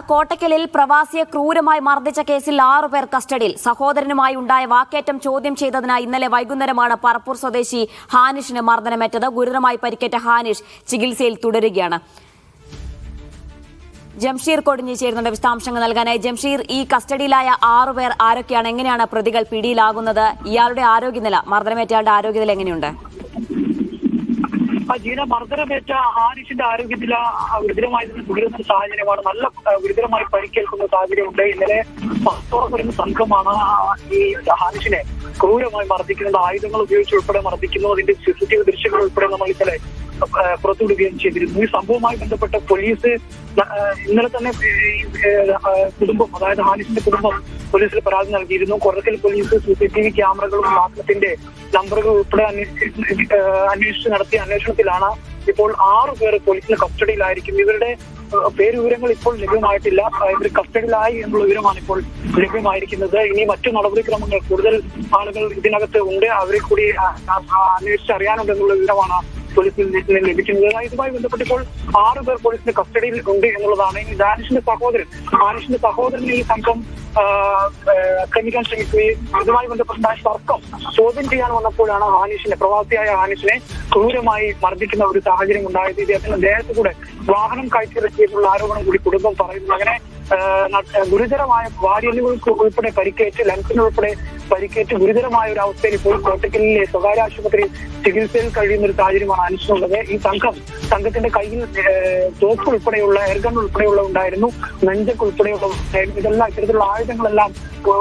കോട്ടക്കലിൽ പ്രവാസിയെ ക്രൂരമായി മർദ്ദിച്ച കേസിൽ 6 പേർ കസ്റ്റഡിയിൽ. സഹോദരനുമായി ഉണ്ടായ വാക്കേറ്റം ചോദ്യം ചെയ്തതിനായി ഇന്നലെ വൈകുന്നേരമാണ് പറപ്പൂർ സ്വദേശി ഹാനിഷിന് മർദ്ദനമേറ്റത്. ഗുരുതരമായി പരിക്കേറ്റ ഹാനിഷ് ചികിത്സയിൽ തുടരുകയാണ്. ജംഷീർ കൊടിഞ്ഞി ചേരുന്നുണ്ട് വിശദാംശങ്ങൾ നൽകാനായി. ജംഷീർ, ഈ കസ്റ്റഡിയിലായ 6 പേർ ആരൊക്കെയാണ്? എങ്ങനെയാണ് പ്രതികൾ പിടിയിലാകുന്നത്? ഇയാളുടെ ആരോഗ്യനില, മർദ്ദനമേറ്റയാളുടെ ആരോഗ്യനില എങ്ങനെയുണ്ട്? ജീന, മർദ്ദനമേറ്റ ഹാനിഷിന്റെ ആരോഗ്യത്തിൽ ഗുരുതരമായി തുടരുന്ന സാഹചര്യമാണ്. നല്ല ഗുരുതരമായി പരിക്കേൽക്കുന്ന സാഹചര്യമുണ്ട്. ഇന്നലെ 10ഓളം വരുന്ന സംഘമാണ് ഈ ഹാനിഷിനെ ക്രൂരമായി മർദ്ദിക്കുന്നത്. ആയുധങ്ങൾ ഉപയോഗിച്ച് ഉൾപ്പെടെ മർദ്ദിക്കുന്നു. അതിന്റെ CCTV ദൃശ്യങ്ങൾ ഉൾപ്പെടെ നമ്മൾ ഇന്നലെ പുറത്തുവിടുകയും ചെയ്തിരുന്നു. ഈ സംഭവവുമായി ബന്ധപ്പെട്ട പോലീസ് ഇന്നലെ തന്നെ കുടുംബം, അതായത് ഹാനിഷിന്റെ കുടുംബം പോലീസിൽ പരാതി നൽകിയിരുന്നു. കൊറക്കൽ പോലീസ് CCTV ക്യാമറകളും വാഹനത്തിന്റെ നമ്പറുകൾ ഉൾപ്പെടെ അന്വേഷിച്ച് നടത്തിയ അന്വേഷണത്തിലാണ് ഇപ്പോൾ 6 പേർ പോലീസിന്റെ കസ്റ്റഡിയിലായിരിക്കും. ഇവരുടെ പേരുവിവരങ്ങൾ ഇപ്പോൾ ലഭ്യമായിട്ടില്ല. ഇവർ കസ്റ്റഡിയിലായി എന്നുള്ള വിവരമാണ് ഇപ്പോൾ ലഭ്യമായിരിക്കുന്നത്. ഇനി മറ്റു നടപടിക്രമങ്ങൾ, കൂടുതൽ ആളുകൾ ഇതിനകത്ത് ഉണ്ട്, അവരെ കൂടി അന്വേഷിച്ച് അറിയാനുണ്ടെന്നുള്ള വിവരമാണ് പോലീസിൽ നിന്ന് ലഭിക്കുന്നത്. ഇതുമായി ബന്ധപ്പെട്ടിപ്പോൾ 6 പേർ പോലീസിന്റെ കസ്റ്റഡിയിൽ ഉണ്ട് എന്നുള്ളതാണ്. ഹാനിഷിന്റെ സഹോദരനെ ഈ സംഘം ആക്രമിക്കാൻ ശ്രമിക്കുകയും ഇതുമായി ബന്ധപ്പെട്ട തർക്കം ചോദ്യം ചെയ്യാൻ വന്നപ്പോഴാണ് പ്രവാസിയായ ഹാനിഷിനെ ക്രൂരമായി മർദ്ദിക്കുന്ന ഒരു സാഹചര്യം ഉണ്ടായത്. ഇദ്ദേഹത്തിന്റെ ദേഹത്ത് കൂടെ വാഹനം കയറ്റിറക്കിയിട്ടുള്ള ആരോപണം കൂടി കുടുംബം പറയുന്നു. അങ്ങനെ ഗുരുതരമായ വാര്യലുകൾക്ക് ഉൾപ്പെടെ പരിക്കേറ്റ്, ലംഘനമുൾപ്പെടെ പരിക്കേറ്റ് ഗുരുതരമായ ഒരു അവസ്ഥയിൽ ഇപ്പോൾ കോട്ടക്കലിലെ സ്വകാര്യ ആശുപത്രിയിൽ ചികിത്സയിൽ കഴിയുന്ന ഒരു സാഹചര്യമാണ് ഹാനിഷിനുള്ളത്. ഈ സംഘത്തിന്റെ കയ്യിൽ തോക്ക് ഉൾപ്പെടെയുള്ള എയർഗൺ ഉൾപ്പെടെയുള്ള ഉണ്ടായിരുന്നു, നെഞ്ചക്ക് ഉൾപ്പെടെയുള്ള ഇതെല്ലാം ഇത്തരത്തിലുള്ള ആയുധങ്ങളെല്ലാം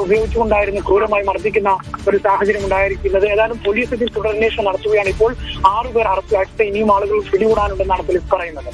ഉപയോഗിച്ചുകൊണ്ടായിരുന്നു ക്രൂരമായി മർദ്ദിക്കുന്ന ഒരു സാഹചര്യം ഉണ്ടായിരിക്കുന്നത്. ഏതായാലും പോലീസ് ഇതിൽ തുടരന്വേഷണം നടത്തുകയാണ്. ഇപ്പോൾ 6 പേർ അറസ്റ്റിലായിട്ട് ഇനിയും ആളുകൾ പിടികൂടാനുണ്ടെന്നാണ് പോലീസ് പറയുന്നത്.